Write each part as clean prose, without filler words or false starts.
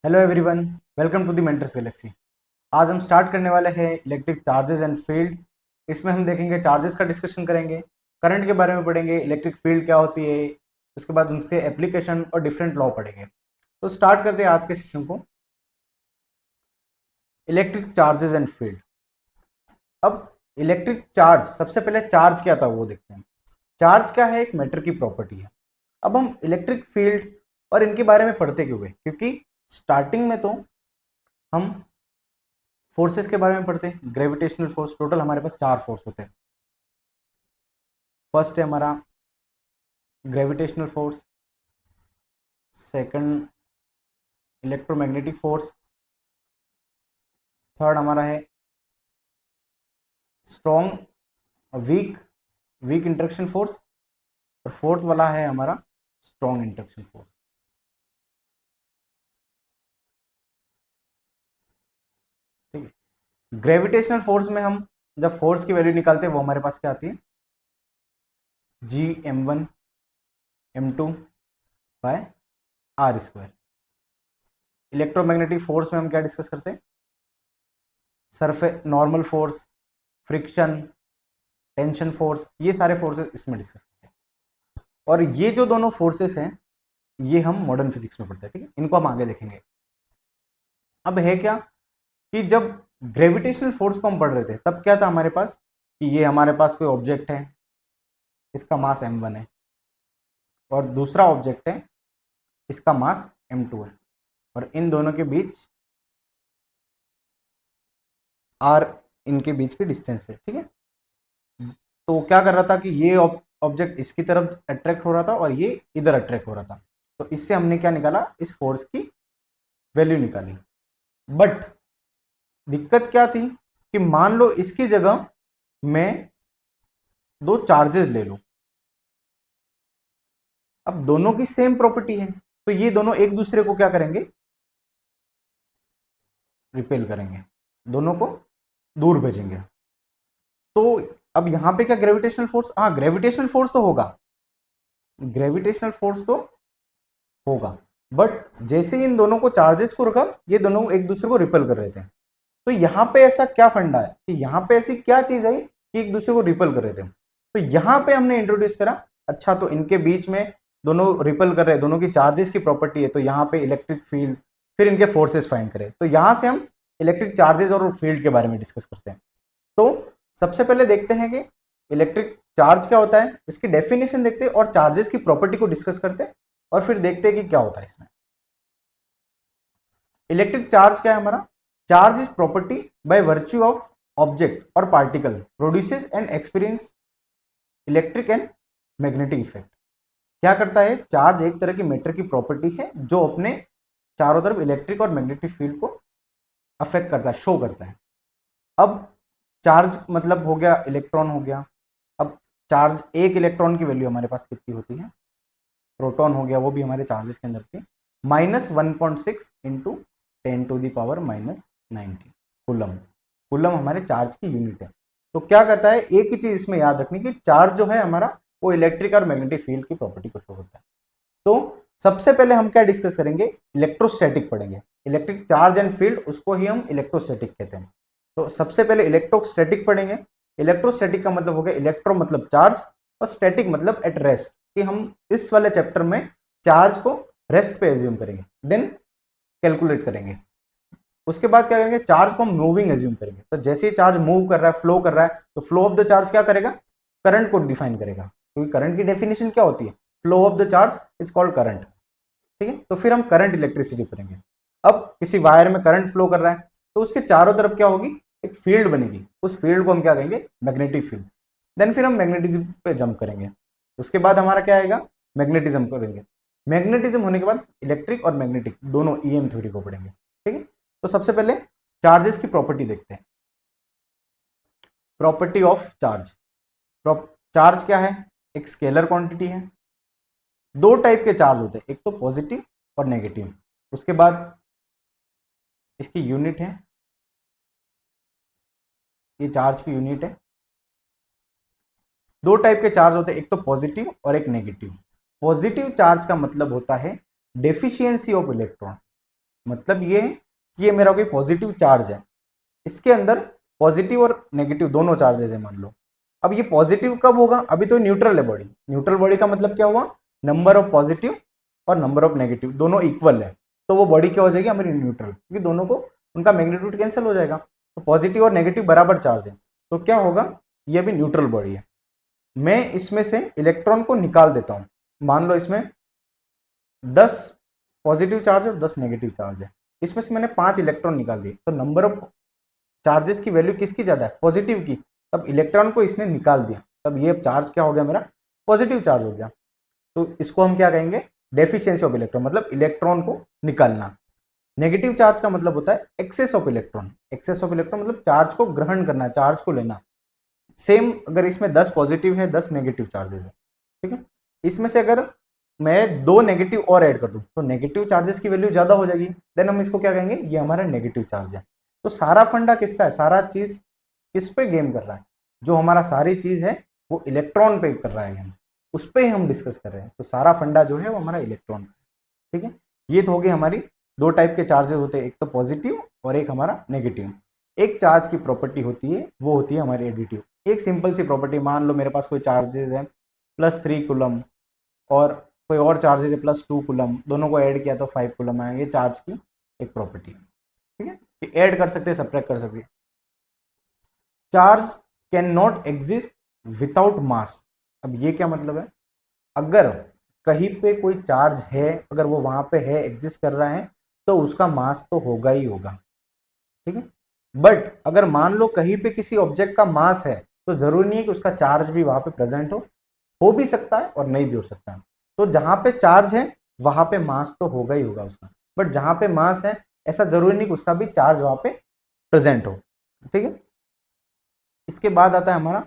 Hello everyone, welcome to the mentors galaxy. आज हम start करने वाले हैं इलेक्ट्रिक चार्जेस एंड फील्ड। इसमें हम देखेंगे चार्जेस का डिस्कशन करेंगे, करंट के बारे में पढ़ेंगे, इलेक्ट्रिक फील्ड क्या होती है, उसके बाद उनके एप्लीकेशन और डिफरेंट लॉ पढ़ेंगे। तो स्टार्ट करते हैं आज के सेशन को। Electric charges and field. अब इलेक्ट्रिक चार्ज, सबसे पहले चार्ज क्या था वो देखते हैं। चार्ज क्या है? एक मैटर की प्रॉपर्टी है। अब हम इलेक्ट्रिक फील्ड और इनके बारे में पढ़ते क्यों हुए? क्योंकि स्टार्टिंग में तो हम फोर्सेस के बारे में पढ़ते हैं। ग्रेविटेशनल फोर्स, टोटल हमारे पास 4 फोर्स होते हैं। फर्स्ट है हमारा gravitational force, second electromagnetic force, third हमारा है strong week weak interaction force, और फोर्थ वाला है हमारा स्ट्रॉन्ग इंटरेक्शन फोर्स। ठीक है। ग्रेविटेशनल फोर्स में हम जब फोर्स की वैल्यू निकालते हैं वो हमारे पास क्या आती है? G m1 m2/r²। Electromagnetic force में हम क्या डिस्कस करते हैं? Surface normal force, friction, tension force, ये सारे फोर्सेस इसमें डिस्कस करते हैं। और ये जो दोनों फोर्सेस हैं ये हम मॉडर्न फिजिक्स में पढ़ते हैं। ठीक है, इनको हम आगे देखेंगे। अब है क्या कि जब ग्रेविटेशनल फोर्स को हम पढ़ रहे थे तब क्या था हमारे पास कि ये हमारे पास कोई ऑब्जेक्ट है, इसका मास m1 है, और दूसरा ऑब्जेक्ट है, इसका मास m2 है, और इन दोनों के बीच r, इनके बीच की डिस्टेंस है। ठीक है, तो क्या कर रहा था कि ये ऑब्जेक्ट इसकी तरफ अट्रैक्ट हो रहा था और ये इधर अट्रैक्ट हो रहा था। तो इससे हमने क्या निकाला? इस फोर्स की वैल्यू निकाली। बट दिक्कत क्या थी कि मान लो इसकी जगह मैं दो चार्जेस ले लूं। अब दोनों की सेम प्रॉपर्टी है तो ये दोनों एक दूसरे को क्या करेंगे? रिपेल करेंगे, दोनों को दूर भेजेंगे। तो अब यहां पे क्या ग्रेविटेशनल फोर्स? हाँ, ग्रेविटेशनल फोर्स तो होगा, ग्रेविटेशनल फोर्स तो होगा। बट जैसे ही इन दोनों को चार्जेस को रखा, ये दोनों एक दूसरे को रिपेल कर रहे थे। तो यहां पे ऐसा क्या फंडा है कि यहां पे ऐसी क्या चीज है कि एक दूसरे को रिपेल कर रहे थे? तो यहां पे हमने इंट्रोड्यूस करा, अच्छा तो इनके बीच में दोनों रिपेल कर रहे हैं, दोनों की चार्जेस की प्रॉपर्टी है, तो यहाँ पे इलेक्ट्रिक फील्ड, फिर इनके फोर्सेस फाइंड करें। तो यहां से हम इलेक्ट्रिक चार्जेस और फील्ड के बारे में डिस्कस करते हैं। तो सबसे पहले देखते हैं कि इलेक्ट्रिक चार्ज क्या होता है, इसकी डेफिनेशन देखते हैं और चार्जेस की प्रॉपर्टी को डिस्कस करते हैं, और फिर देखते हैं कि क्या होता है इसमें। इलेक्ट्रिक चार्ज क्या है हमारा? Charge is property by virtue of object और particle produces and experience electric and magnetic effect. क्या करता है? चार्ज एक तरह की मैटर की प्रॉपर्टी है जो अपने चारों तरफ इलेक्ट्रिक और मैग्नेटिक फील्ड को अफेक्ट करता है, शो करता है। अब चार्ज मतलब हो गया इलेक्ट्रॉन हो गया। अब चार्ज, एक इलेक्ट्रॉन की वैल्यू हमारे पास कितनी होती है? प्रोटॉन हो गया, वो भी हमारे चार्जेस के अंदर थी, -1.6 इंटू 10⁻⁻90 कूलम। कूलम हमारे चार्ज की यूनिट है। तो क्या करता है, एक ही चीज इसमें याद रखनी कि चार्ज जो है हमारा वो इलेक्ट्रिक और मैग्नेटिक फील्ड की प्रॉपर्टी को शो करता है। तो सबसे पहले हम क्या डिस्कस करेंगे? इलेक्ट्रोस्टैटिक पढ़ेंगे। इलेक्ट्रिक चार्ज एंड फील्ड, उसको ही हम इलेक्ट्रोस्टैटिक कहते हैं। तो सबसे पहले इलेक्ट्रोस्टैटिक पढ़ेंगे। इलेक्ट्रोस्टैटिक का मतलब हो गया, इलेक्ट्रो मतलब चार्ज और स्टैटिक मतलब एट रेस्ट, कि हम इस वाले चैप्टर में चार्ज को रेस्ट पे एज्यूम करेंगे, देन कैलकुलेट करेंगे। उसके बाद क्या करेंगे? चार्ज को हम मूविंग एज्यूम करेंगे। तो जैसे ही चार्ज मूव कर रहा है, फ्लो कर रहा है, तो फ्लो ऑफ द चार्ज क्या करेगा? करंट को डिफाइन करेगा, क्योंकि करंट की डेफिनेशन क्या होती है? Flow of the charge is called current. ठीक है, तो फिर हम करंट इलेक्ट्रिसिटी पढ़ेंगे। अब किसी वायर में करंट फ्लो कर रहा है तो उसके चारों तरफ क्या होगी? एक फील्ड बनेगी, उस फील्ड को हम क्या कहेंगे? Magnetic field. देन फिर हम मैग्नेटिज्म पे जंप करेंगे। उसके बाद हमारा क्या आएगा? मैग्नेटिज्म करेंगे। मैग्नेटिज्म होने के बाद इलेक्ट्रिक और मैग्नेटिक दोनों ईएम थ्योरी को पढ़ेंगे। ठीक है, तो सबसे पहले चार्जेस की प्रॉपर्टी देखते हैं। Property of charge. चार्ज क्या है? एक स्केलर क्वांटिटी है। दो टाइप के चार्ज होते हैं, एक तो पॉजिटिव और नेगेटिव। उसके बाद इसकी यूनिट है, ये चार्ज की यूनिट है। दो टाइप के चार्ज होते हैं, एक तो पॉजिटिव और एक नेगेटिव। पॉजिटिव चार्ज का मतलब होता है डेफिशिएंसी ऑफ इलेक्ट्रॉन, मतलब ये है कि ये मेरा कोई पॉजिटिव चार्ज है, इसके अंदर पॉजिटिव और नेगेटिव दोनों चार्जेस है मान लो। अब ये पॉजिटिव कब होगा, अभी तो न्यूट्रल है बॉडी, न्यूट्रल बॉडी का मतलब क्या हुआ, नंबर ऑफ पॉजिटिव और नंबर ऑफ नेगेटिव दोनों इक्वल है, तो वो बॉडी क्या हो जाएगी हमारी न्यूट्रल, क्योंकि दोनों को उनका मैग्नीट्यूड कैंसिल हो जाएगा, तो पॉजिटिव और नेगेटिव बराबर चार्ज है, तो क्या होगा, ये भी न्यूट्रल बॉडी है। मैं इसमें से इलेक्ट्रॉन को निकाल देता हूं, मान लो इसमें 10 पॉजिटिव चार्ज और 10 नेगेटिव चार्ज है, इसमें से मैंने 5 इलेक्ट्रॉन निकाल दिए, तो नंबर ऑफ चार्जेस की वैल्यू किसकी ज्यादा है, पॉजिटिव की, तब इलेक्ट्रॉन को इसने निकाल दिया, तब ये चार्ज क्या हो गया मेरा, पॉजिटिव चार्ज हो गया। तो इसको हम क्या कहेंगे, डेफिशिएंसी ऑफ इलेक्ट्रॉन, मतलब इलेक्ट्रॉन को निकालना। नेगेटिव चार्ज का मतलब होता है excess of electron, excess of electron मतलब चार्ज को ग्रहण करना, चार्ज को लेना। सेम अगर इसमें 10 पॉजिटिव है 10 नेगेटिव चार्जेस है, ठीक है, इसमें से अगर मैं 2 नेगेटिव और ऐड कर दूं तो नेगेटिव चार्जेस की वैल्यू ज्यादा हो जाएगी, देन हम इसको क्या कहेंगे, ये हमारा नेगेटिव चार्ज है। तो सारा फंडा किसका है, सारा चीज किस पे गेम कर रहा है, जो हमारा सारी चीज है वो इलेक्ट्रॉन पे कर रहा है, हम उस पर हम डिस्कस कर रहे हैं, तो सारा फंडा जो है वो हमारा इलेक्ट्रॉन का, ठीक है। ये तो हो गई हमारी दो टाइप के चार्जेस होते हैं, एक तो पॉजिटिव और एक हमारा नेगेटिव। एक चार्ज की प्रॉपर्टी होती है वो होती है हमारी एडिटिव, एक सिंपल सी प्रॉपर्टी, मान लो मेरे पास कोई चार्जेस है +3 कूलम और कोई और चार्जेस है +2 कूलम, दोनों को ऐड किया तो 5 कूलम आएंगे, चार्ज की एक प्रॉपर्टी है, ठीक है, कि ऐड कर सकते हैं सब्ट्रैक्ट कर सकते हैं। Charge can not exist without mass, अब ये क्या मतलब है, अगर कहीं पे कोई चार्ज है, अगर वो वहां पे है एग्जिस्ट कर रहा है तो उसका मास तो होगा ही होगा, ठीक है। बट अगर मान लो कहीं पे किसी ऑब्जेक्ट का मास है तो जरूरी नहीं है कि उसका चार्ज भी वहां पे प्रेजेंट हो भी सकता है और नहीं भी हो सकता है। तो जहां पे चार्ज है वहां पे मास तो होगा ही होगा उसका, बट जहां पे मास है ऐसा जरूरी नहीं कि उसका भी चार्ज वहां पे प्रेजेंट हो, ठीक है। इसके बाद आता है हमारा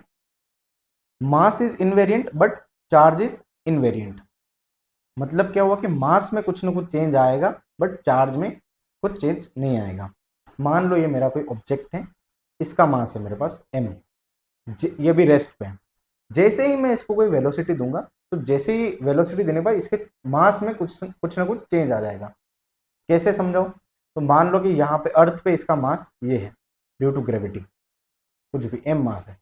mass is invariant but charge is invariant, मतलब क्या हुआ कि मास में कुछ ना कुछ चेंज आएगा बट चार्ज में कुछ चेंज नहीं आएगा। मान लो ये मेरा कोई ऑब्जेक्ट है, इसका मास है मेरे पास m, ये भी रेस्ट पे है, जैसे ही मैं इसको कोई वेलोसिटी दूंगा तो जैसे ही वेलोसिटी देने पर इसके मास में कुछ ना कुछ चेंज आ जाएगा। कैसे समझाओ, तो मान लो कि यहाँ पे अर्थ पे इसका मास ये है ड्यू टू ग्रेविटी, कुछ भी m मास है।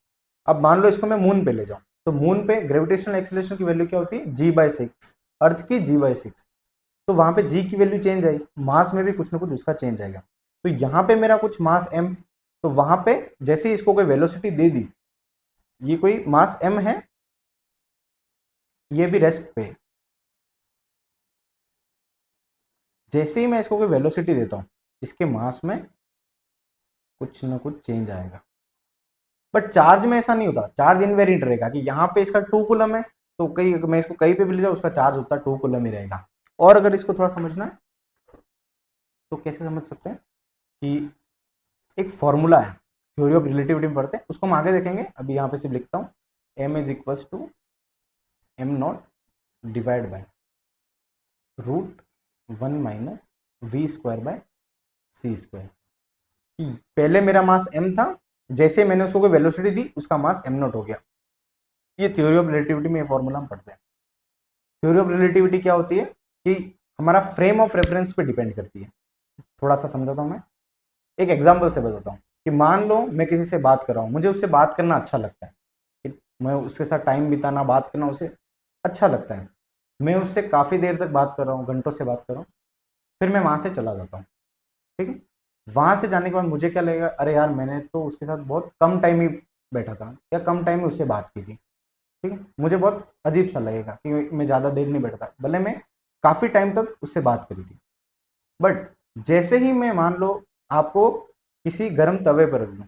अब मान लो इसको मैं मून पे ले जाऊं तो मून पे ग्रेविटेशनल एक्सेलरेशन की वैल्यू क्या होती है, g/6, अर्थ की g/6, तो वहां पे g की वैल्यू चेंज आई, मास में भी कुछ ना कुछ उसका चेंज आएगा। तो यहाँ पे मेरा कुछ मास m, तो वहां पे जैसे ही इसको कोई वेलोसिटी दे दी, ये कोई मास m है, ये भी रेस्ट पे, जैसे ही मैं इसको कोई वेलोसिटी देता हूं इसके मास में कुछ ना कुछ चेंज आएगा। बट चार्ज में ऐसा नहीं होता, चार्ज इनवेरिएंट रहेगा कि यहाँ पे इसका 2 कूलम है तो कहीं मैं इसको कहीं पे भी ले जाऊँ उसका चार्ज उतना 2 कूलम ही रहेगा। और अगर इसको थोड़ा समझना है तो कैसे समझ सकते हैं कि एक फॉर्मूला है, थ्योरी ऑफ रिलेटिविटी में पढ़ते हैं, उसको हम आगे देखेंगे, अभी यहाँ पे सिर्फ लिखता हूँ m is equal to m0 divide by √1 - v²/c²। पहले मेरा मास m था, जैसे मैंने उसको कोई वेलोसिटी दी उसका मास m0 हो गया। ये थ्योरी ऑफ रिलेटिविटी में ये फॉर्मूला हम पढ़ते हैं। थ्योरी ऑफ रिलेटिविटी क्या होती है कि हमारा फ्रेम ऑफ रेफरेंस पे डिपेंड करती है। थोड़ा सा समझाता हूँ मैं, एक एग्जांपल से बताता हूँ कि मान लो मैं किसी से बात कर रहा हूँ, मुझे उससे बात करना अच्छा लगता है, मैं उसके साथ टाइम बिताना, बात करना उसे अच्छा लगता है, मैं उससे काफ़ी देर तक बात कर रहा हूँ, घंटों से बात कर रहा हूँ, फिर मैं वहाँ से चला जाता हूँ, ठीक है। वहाँ से जाने के बाद मुझे क्या लगेगा, अरे यार मैंने तो उसके साथ बहुत कम टाइम ही बैठा था या कम टाइम में उससे बात की थी, ठीक है, मुझे बहुत अजीब सा लगेगा कि मैं ज़्यादा देर नहीं बैठता, भले मैं काफ़ी टाइम तक उससे बात करी थी। बट जैसे ही मैं मान लो आपको किसी गर्म तवे पर रख दूँ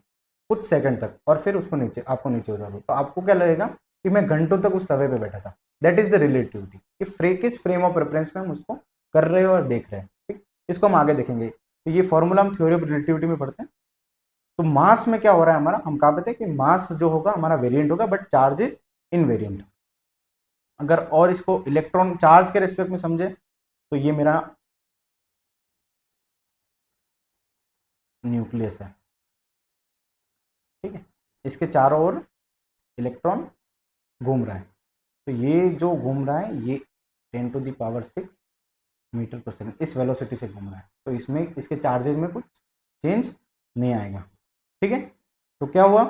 कुछ सेकंड तक और फिर उसको नीचे आपको नीचे उतार दूँ, तो आपको क्या लगेगा कि मैं घंटों तक उस तवे पे बैठा था। दैट इज द रिलेटिविटी, कि किस फ्रेम ऑफ रेफरेंस में हम उसको कर रहे हो और देख रहे हैं, ठीक। इसको हम आगे देखेंगे, तो ये फॉर्मूला हम थ्योरी ऑफ रिलेटिविटी में पढ़ते हैं। तो मास में क्या हो रहा है हमारा, हम कहा पे थे कि मास जो होगा हमारा वेरिएंट होगा बट चार्ज इज इनवेरिएंट। अगर और इसको इलेक्ट्रॉन चार्ज के रिस्पेक्ट में समझे तो ये मेरा न्यूक्लियस है, ठीक है, इसके चारों ओर इलेक्ट्रॉन घूम रहा है, तो ये जो घूम रहा है ये 10⁶ मीटर पर सेकंड इस वेलोसिटी से घूम रहा है, तो इसमें इसके चार्जेज में कुछ चेंज नहीं आएगा। ठीक है, तो क्या हुआ,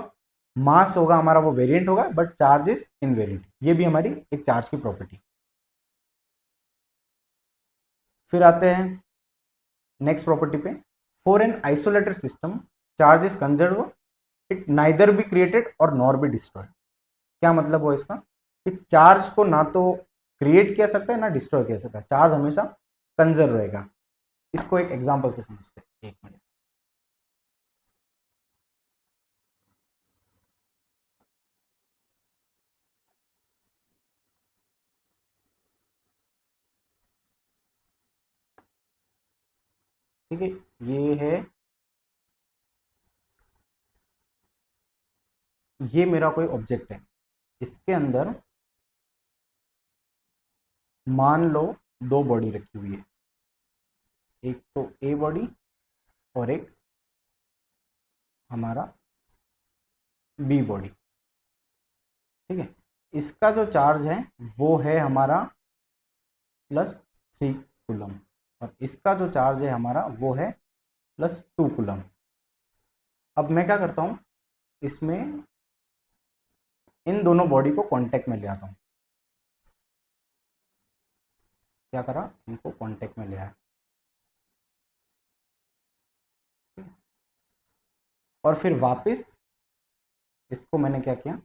मास होगा हमारा वो वेरिएंट होगा बट चार्ज इज इनवेरिएंट। ये भी हमारी एक चार्ज की प्रॉपर्टी। फिर आते हैं नेक्स्ट प्रॉपर्टी पे। For an isolated system charge is conserve, it neither be created और नॉर बी डिस्ट्रॉयड। क्या मतलब हुआ इसका, कि चार्ज को ना तो क्रिएट किया सकता है ना डिस्ट्रॉय किया सकता है, चार्ज हमेशा कंजर्व रहेगा। इसको एक एग्जांपल से समझते हैं, एक मिनट। ठीक है, ये मेरा कोई ऑब्जेक्ट है, इसके अंदर मान लो दो बॉडी रखी हुई है, एक तो ए बॉडी और एक हमारा बी बॉडी। ठीक है, इसका जो चार्ज है वो है हमारा +3 कूलम और इसका जो चार्ज है हमारा वो है +2 कूलम। अब मैं क्या करता हूँ, इसमें इन दोनों बॉडी को कांटेक्ट में ले आता हूँ। क्या करा, इनको कांटेक्ट में ले आया। और फिर वापस इसको मैंने क्या किया,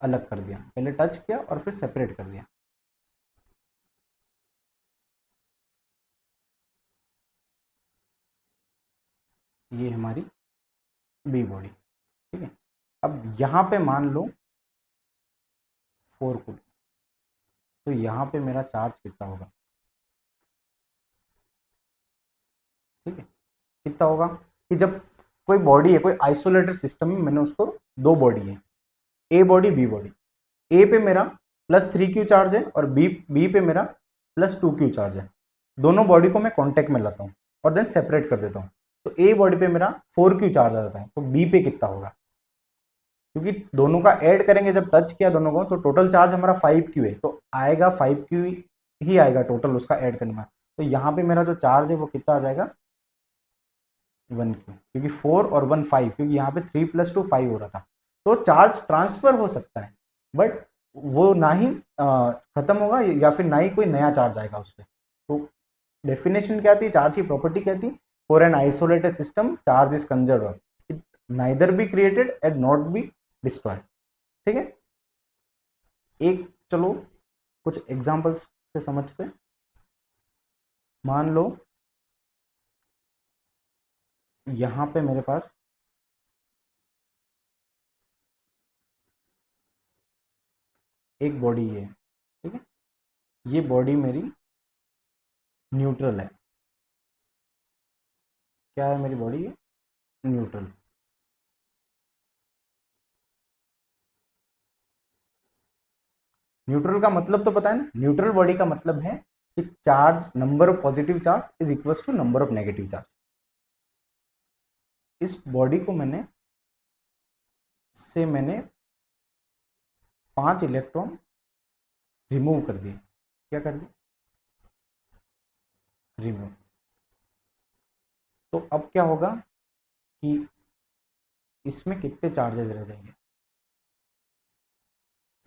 अलग कर दिया, पहले टच किया और फिर सेपरेट कर दिया। ये हमारी बी बॉडी। ठीक है, अब यहाँ पे मान लो 4 कूलम, तो यहाँ पे मेरा चार्ज कितना होगा। ठीक है, कितना होगा कि जब कोई बॉडी है, कोई आइसोलेटेड सिस्टम में, मैंने उसको दो बॉडी है, ए बॉडी बी बॉडी, ए पे मेरा +3 क्यू चार्ज है और बी पे मेरा +2 क्यू चार्ज है। दोनों बॉडी को मैं कांटेक्ट में लाता हूँ और देन सेपरेट कर देता हूँ, तो ए बॉडी पे मेरा 4 क्यू चार्ज आ जाता है, तो बी पे कितना होगा, क्योंकि दोनों का ऐड करेंगे जब टच किया दोनों को, तो टोटल चार्ज हमारा 5 क्यू है, तो आएगा 5 क्यू ही आएगा टोटल उसका ऐड करने में। तो यहाँ पे मेरा जो चार्ज है वो कितना आ जाएगा, 1 क्यू, क्योंकि 4 और 1 5, क्योंकि यहाँ पे 3 + 2 5 हो रहा था। तो चार्ज ट्रांसफर हो सकता है बट वो ना ही खत्म होगा या फिर ना ही कोई नया चार्ज आएगा उस पर। तो डेफिनेशन क्या थी, चार्ज की प्रॉपर्टी क्या थी, for an isolated system charge is conserve, it neither be created and not be destroyed. ठीक है, एक चलो कुछ एग्जांपल्स से समझते। मान लो यहाँ पे मेरे पास एक बॉडी है। ठीक है, ये बॉडी मेरी न्यूट्रल है। क्या है मेरी बॉडी, है न्यूट्रल। न्यूट्रल का मतलब तो पता है ना, न्यूट्रल बॉडी का मतलब है कि charge, number of positive charge is equal to number of negative charge. इस बॉडी को मैंने 5 इलेक्ट्रॉन रिमूव कर दिए। क्या कर दिए, रिमूव। तो अब क्या होगा कि इसमें कितने चार्जेस रह जाएंगे।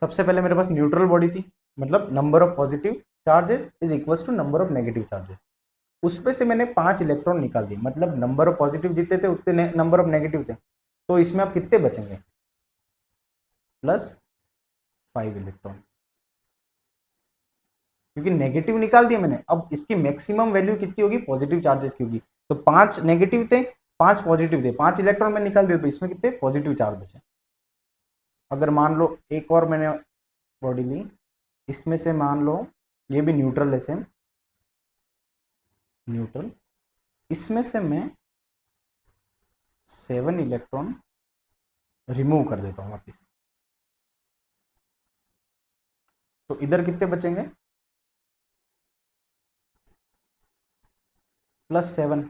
सबसे पहले मेरे पास न्यूट्रल बॉडी थी, मतलब number of positive charges is equal to number of negative charges. उसमें से मैंने 5 इलेक्ट्रॉन निकाल दिए, मतलब नंबर ऑफ पॉजिटिव जितने थे उतने नंबर ऑफ नेगेटिव थे। तो इसमें अब कितने बचेंगे, +5 इलेक्ट्रॉन, क्योंकि नेगेटिव निकाल दिया मैंने। अब इसकी मैक्सिमम वैल्यू कितनी होगी, पॉजिटिव चार्जेस की होगी। तो 5 नेगेटिव थे, 5 पॉजिटिव थे, 5 इलेक्ट्रॉन में निकाल दिया, तो इसमें कितने पॉजिटिव चार्ज बचे। अगर मान लो एक और मैंने बॉडी ली, इसमें से मान लो ये भी न्यूट्रल है, सेम न्यूट्रल, इसमें से मैं 7 इलेक्ट्रॉन रिमूव कर देता हूँ वापस। तो इधर कितने बचेंगे, +7,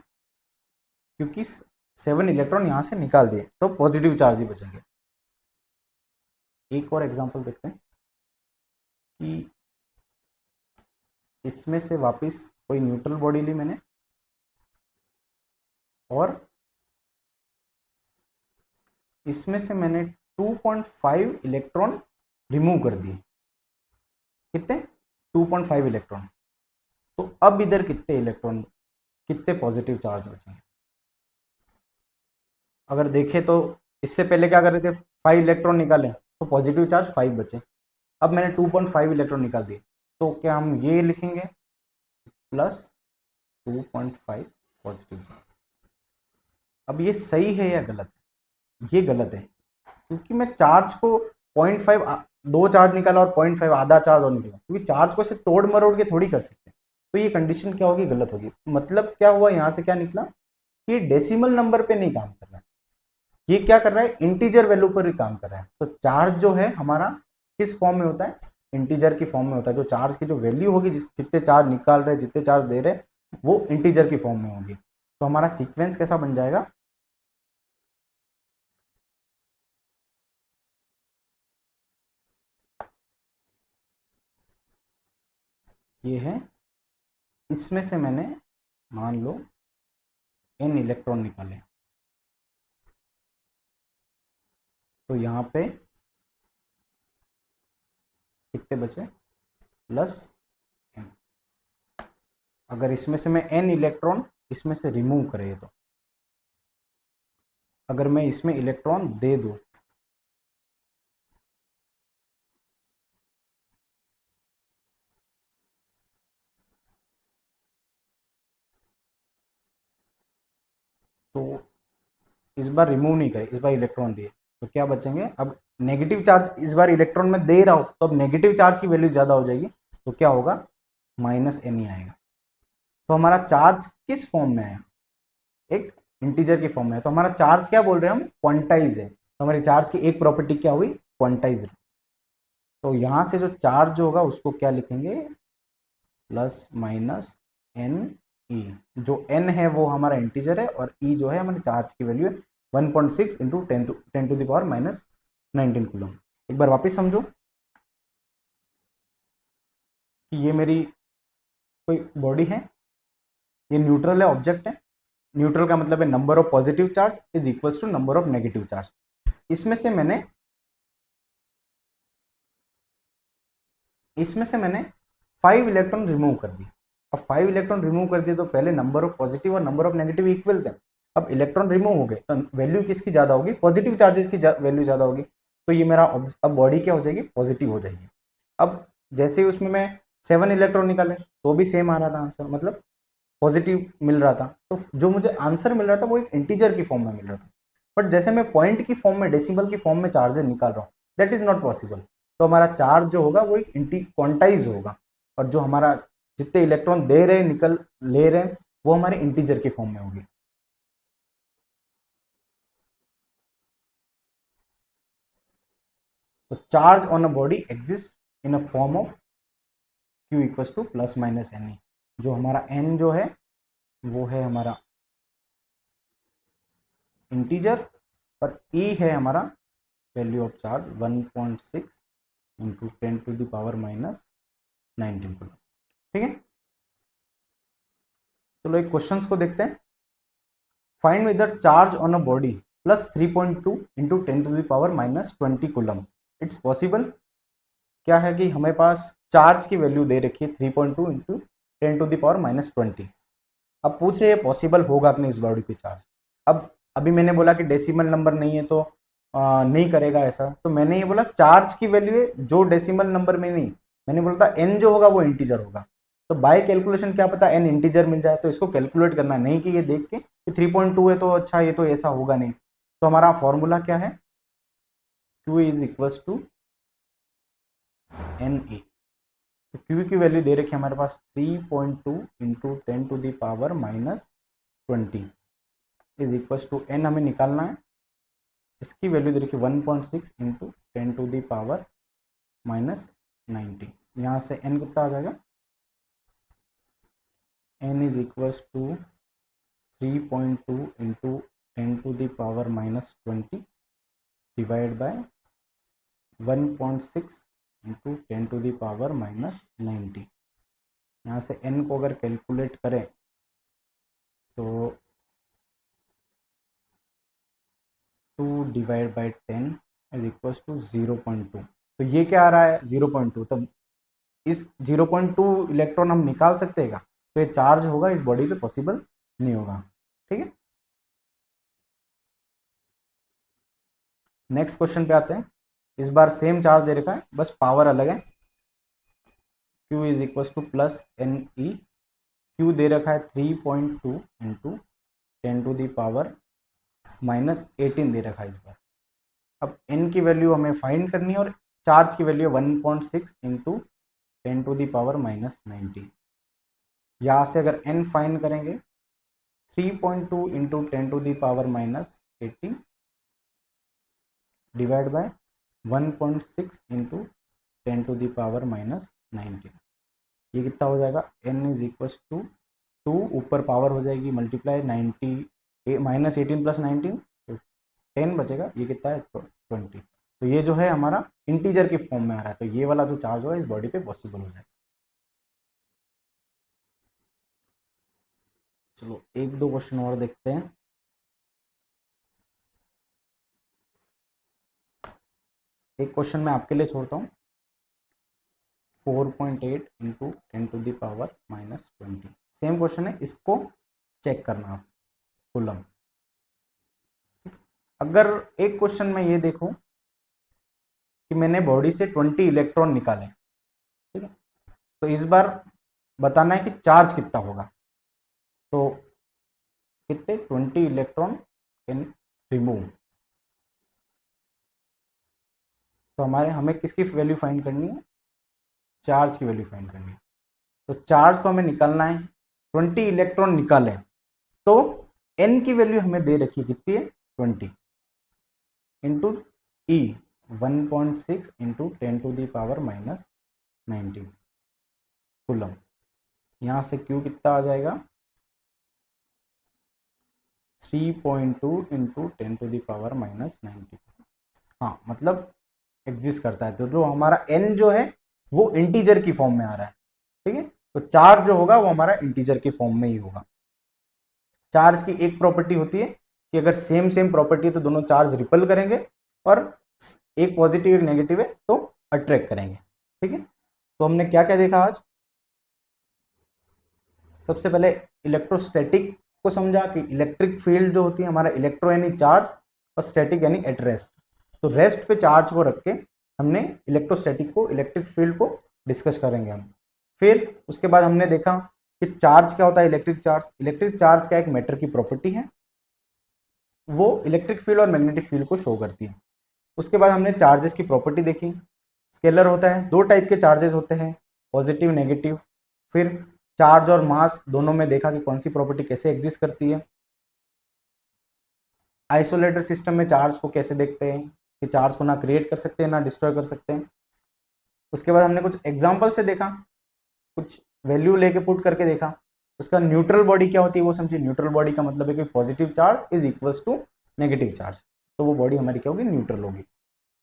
क्योंकि 7 इलेक्ट्रॉन यहां से निकाल दिए, तो पॉजिटिव चार्ज ही बचेंगे। एक और एग्जांपल देखते हैं कि इसमें से वापस कोई न्यूट्रल बॉडी ली मैंने और इसमें से मैंने 2.5 इलेक्ट्रॉन रिमूव कर दिए। कितने? 2.5 इलेक्ट्रॉन। तो अब इधर कितने इलेक्ट्रॉन, कितने पॉजिटिव चार्ज बचेंगे? अगर देखें तो इससे पहले क्या कर रहे थे, 5 इलेक्ट्रॉन निकाले तो पॉजिटिव चार्ज 5 बचे। अब मैंने 2.5 इलेक्ट्रॉन निकाल दिए, तो क्या हम ये लिखेंगे प्लस 2.5 पॉजिटिव चार्ज। अब ये सही है या गलत है? ये गलत है, क्योंकि मैं चार्ज को 0.5 दो चार्ज निकाला और 0.5 आधा चार्ज और निकाला, क्योंकि चार्ज को से तोड़ मरोड़ के थोड़ी कर सकते हैं। तो ये कंडीशन क्या होगी? गलत होगी। मतलब क्या हुआ, यहाँ से क्या निकला कि डेसिमल नंबर पे नहीं काम कर रहा है, ये क्या कर रहा है, इंटीजर वैल्यू पर ही काम कर रहा है। तो चार्ज जो है हमारा किस फॉर्म में होता है? इंटीजर की फॉर्म में होता है। जो चार्ज की जो वैल्यू होगी, जितने चार्ज निकाल रहे, जितने चार्ज दे रहे, वो इंटीजर की फॉर्म में होगी। तो हमारा सीक्वेंस कैसा बन जाएगा? ये है, इसमें से मैंने मान लो n इलेक्ट्रॉन निकाले, तो यहाँ पे कितने बचे? Plus n। अगर इसमें से मैं n इलेक्ट्रॉन इसमें से रिमूव करे, तो अगर मैं इसमें इलेक्ट्रॉन दे दूं, तो इस बार रिमूव नहीं करे, इस बार इलेक्ट्रॉन दिए, तो क्या बचेंगे? अब नेगेटिव चार्ज इस बार इलेक्ट्रॉन में दे रहा हूं, तो अब नेगेटिव चार्ज की वैल्यू ज्यादा हो जाएगी, तो क्या होगा? माइनस एन ही आएगा। तो हमारा चार्ज किस फॉर्म में आया? एक इंटीजर की फॉर्म में है। तो हमारा चार्ज क्या बोल रहे हैं हम? क्वांटाइज है। तो हमारी चार्ज की एक प्रॉपर्टी क्या हुई? क्वांटाइज। तो यहां से जो चार्ज होगा उसको क्या लिखेंगे? Plus minus N E. जो एन है वो हमारा इंटीजर है और ई जो है हमारे चार्ज की वैल्यू है 1.6 into 10 to the power minus 19 coulomb. एक बार वापस समझो कि ये मेरी कोई बॉडी है, ये न्यूट्रल है, ऑब्जेक्ट है। न्यूट्रल का मतलब है number of positive charge is equal to number of negative charge. इसमें से मैंने 5 इलेक्ट्रॉन रिमूव कर दिए। अब 5 इलेक्ट्रॉन रिमूव कर दिए तो पहले नंबर ऑफ पॉजिटिव और नंबर ऑफ नेगेटिव इक्वल थे। अब इलेक्ट्रॉन रिमूव हो गए तो वैल्यू किसकी ज्यादा होगी? पॉजिटिव चार्जेस की वैल्यू ज्यादा होगी। तो ये मेरा अब बॉडी क्या हो जाएगी? पॉजिटिव हो जाएगी। अब जैसे ही उसमें मैं 7 इलेक्ट्रॉन निकाले तो भी सेम आ रहा था आंसर, मतलब पॉजिटिव मिल रहा था। तो जो मुझे आंसर मिल रहा था वो एक इंटीजर की फॉर्म में मिल रहा था। बट जैसे मैं पॉइंट की फॉर्म में, डेसिमल की फॉर्म में चार्जेस निकाल रहा हूँ, दैट इज नॉट पॉसिबल। तो हमारा चार्ज जो होगा वो एक क्वांटाइज होगा, और जो हमारा जितने इलेक्ट्रॉन दे रहे निकल ले रहे हैं वो हमारे इंटीजर की फॉर्म में होगी। तो charge on a body exist in a form of Q equal to plus minus N. जो हमारा n जो है वो है हमारा इंटीजर और E है हमारा value of charge 1.6 into 10 to the power minus 19 coulomb. ठीक है, चलो एक क्वेश्चंस को देखते हैं। Find whether charge on a body plus 3.2 into 10 to the power minus 20 coulomb it's possible. क्या है कि हमें पास चार्ज की वैल्यू दे रखी है 3.2 into 10 to the power minus 20। अब पूछ रहे हैं पॉसिबल होगा कि नहीं इस बॉडी पे चार्ज। अब अभी मैंने बोला कि डेसिमल नंबर नहीं है तो नहीं करेगा ऐसा। तो मैंने ये बोला चार्ज की वैल्यू है जो डेसिमल नंबर में नहीं, मैंने बोला था एन जो होगा वो इंटीजर होगा। तो बाय कैलकुलेशन क्या पता एन इंटीजर मिल जाए, तो इसको कैलकुलेट करना नहीं कि ये देख के कि 3.2 है तो अच्छा ये तो ऐसा होगा नहीं। तो हमारा फॉर्मूला क्या है? Q is equal to N E. तो Q की वैल्यू दे रखी है हमारे पास 3.2 into 10 to the power minus 20 is equal to N हमें निकालना है। इसकी वैल्यू दे रखी 1.6 into 10 to the power minus 90। यहाँ से n कितना आ जाएगा? n is equal to 3.2 into 10 to the power minus 20 divide by 1.6 into 10 to the power minus 90। यहाँ से n को अगर कैलकुलेट करें तो 2 divide by 10 is equal to 0.2। तो ये क्या आ रहा है 0.2। तब इस 0.2 इलेक्ट्रॉन हम निकाल सकते हैं क्या? तो ये चार्ज होगा इस बॉडी पे पॉसिबल नहीं होगा। ठीक है, नेक्स्ट क्वेश्चन पे आते हैं। इस बार सेम चार्ज दे रखा है, बस पावर अलग है। Q is equal to plus N E. Q दे रखा है 3.2 इंटू 10⁻⁻18 दे रखा है इस बार। अब n की वैल्यू हमें फाइंड करनी है और चार्ज की वैल्यू 1.6 इंटू 10⁻⁻19। यहाँ से अगर n फाइंड करेंगे 3.2 इंटू 10⁻⁻18 डिवाइड बाय 1.6 इंटू 10⁻⁻19। ये कितना हो जाएगा? n इज इक्वल टू 2, ऊपर पावर हो जाएगी मल्टीप्लाई 90 माइनस 18 प्लस 19 तो 10 बचेगा। ये कितना है 20। तो ये जो है हमारा इंटीजर के फॉर्म में आ रहा है, तो ये वाला जो चार्ज होगा इस बॉडी पे पॉसिबल हो जाएगा। चलो एक दो क्वेश्चन और देखते हैं। एक क्वेश्चन मैं आपके लिए छोड़ता हूँ, 4.8 इंटू 10⁻⁻20। सेम क्वेश्चन है, इसको चेक करना आप कूलम। अगर एक क्वेश्चन में ये देखूं कि मैंने बॉडी से 20 इलेक्ट्रॉन निकाले, ठीक है, तो इस बार बताना है कि चार्ज कितना होगा। तो कितने 20 इलेक्ट्रॉन कैन रिमूव। तो हमें किसकी वैल्यू फाइंड करनी है? चार्ज की वैल्यू फाइंड करनी है। तो चार्ज तो हमें निकालना है, 20 इलेक्ट्रॉन निकाले तो n की वैल्यू हमें दे रखी है कितनी है 20 इंटू ई 1.6 इंटू 10⁻⁻19 कूलम। यहाँ से Q कितना आ जाएगा 3.2 इंटू 10⁻⁻19। हाँ मतलब एग्जिस्ट करता है। तो जो हमारा n जो है वो इंटीजर की फॉर्म में आ रहा है। ठीक है, तो चार्ज जो होगा वो हमारा इंटीजर की फॉर्म में ही होगा। चार्ज की एक प्रॉपर्टी होती है कि अगर सेम सेम प्रॉपर्टी है तो दोनों चार्ज रिपल करेंगे, और एक पॉजिटिव एक नेगेटिव है तो अट्रैक्ट करेंगे। ठीक है, तो हमने क्या क्या देखा आज? सबसे पहले इलेक्ट्रोस्टैटिक को समझा कि इलेक्ट्रिक फील्ड जो होती है हमारा इलेक्ट्रो यानी चार्ज और स्टैटिक यानी एट रेस्ट। तो रेस्ट पे चार्ज को रख के हमने इलेक्ट्रोस्टैटिक को इलेक्ट्रिक फील्ड को डिस्कस करेंगे हम। फिर उसके बाद हमने देखा कि चार्ज क्या होता है, इलेक्ट्रिक चार्ज। इलेक्ट्रिक चार्ज का एक मैटर की प्रॉपर्टी है, वो इलेक्ट्रिक फील्ड और मैग्नेटिक फील्ड को शो करती है। उसके बाद हमने चार्जेस की प्रॉपर्टी देखी। स्केलर होता है, दो टाइप के चार्जेस होते हैं, पॉजिटिव नेगेटिव। फिर चार्ज और मास दोनों में देखा कि कौन सी प्रॉपर्टी कैसे एग्जिस्ट करती है। आइसोलेटेड सिस्टम में चार्ज को कैसे देखते हैं कि चार्ज को ना क्रिएट कर सकते हैं ना डिस्ट्रॉय कर सकते हैं। उसके बाद हमने कुछ एग्जाम्पल से देखा, कुछ वैल्यू लेके पुट करके देखा। उसका न्यूट्रल बॉडी क्या होती है वो समझिए। न्यूट्रल बॉडी का मतलब है कि positive charge is equals to negative charge, तो वो बॉडी हमारी क्या होगी, न्यूट्रल होगी।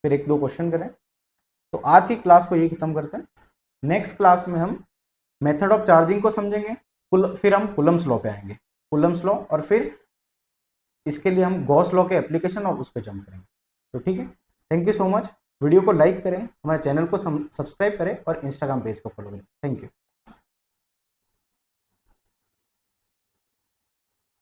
फिर एक दो क्वेश्चन करें। तो आज की क्लास को ये खत्म करते हैं। नेक्स्ट क्लास में हम मेथड ऑफ चार्जिंग को समझेंगे, फिर हम कूलम्स लॉ पे आएंगे, कूलम्स लॉ, और फिर इसके लिए हम गॉस लॉ के एप्लीकेशन और उस पर जंप करेंगे। तो ठीक है, thank you so much. Video को लाइक करें, हमारे चैनल को सब्सक्राइब करें और इंस्टाग्राम पेज को फॉलो करें। Thank you.